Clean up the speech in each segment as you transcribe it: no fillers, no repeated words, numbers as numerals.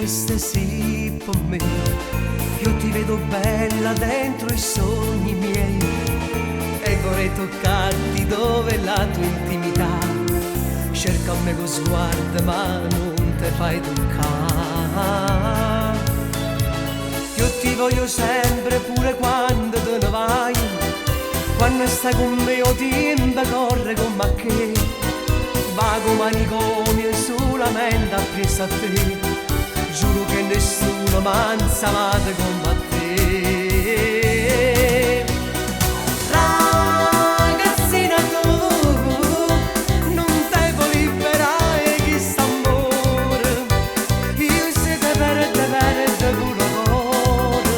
esiste sì per me. Io ti vedo bella dentro i sogni miei e vorrei toccarti dove è la tua intimità. Cerca me con sguardo ma non te fai toccare. Io ti voglio sempre pure quando te ne vai. Quando stai con me io tempo corre con me che vago manicomio solamente appresso a te. Giuro che nessuno m'ha insamato come te. Ragazzina tu non te puoi liberare chi sta amore. Io se te perde pure cuore.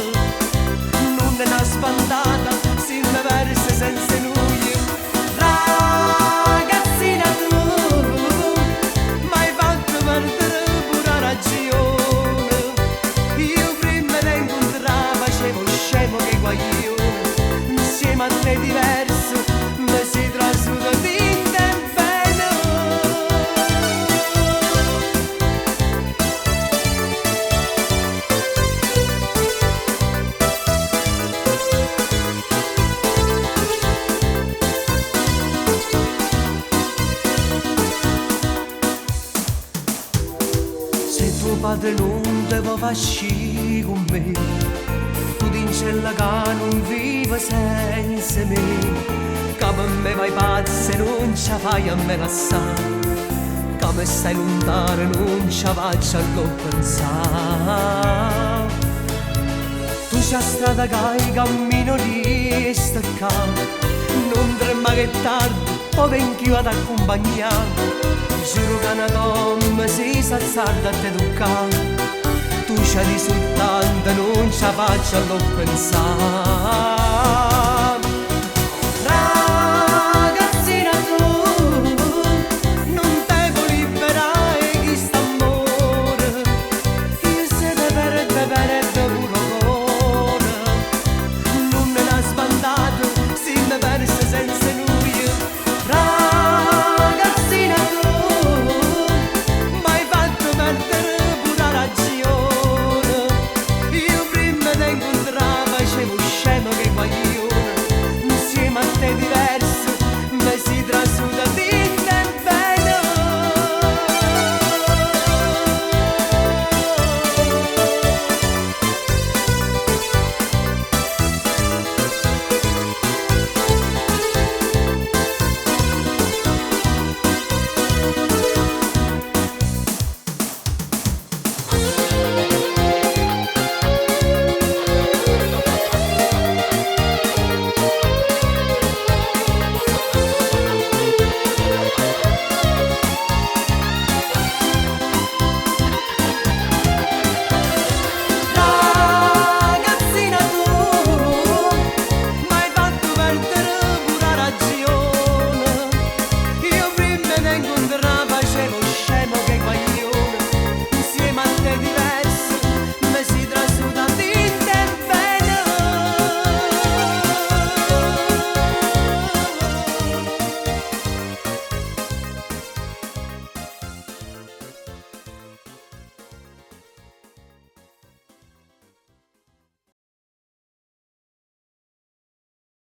Non è una spantata se mi versi senza noi. Ragazzina tu m'hai fatto perdere pure ragione. Io prima te incontravo facevo scemo che guaglione. Insieme a te diverso mi si trasmuta tinta in pena. Se tuo padre non te può far sci con me, tu dincella che non vivo senza me. Che per me vai pazza e non ci fai a me lassare. Che me stai lontano non ci faccio a lo pensare. Tu c'è strada che hai cammino di staccare. Non trema che è tardi, poi vengo io ad accompagnare. Giuro che una donna si s'azzarda a te toccare. Tu c'hai soltanto non ci faccio a lo pensare.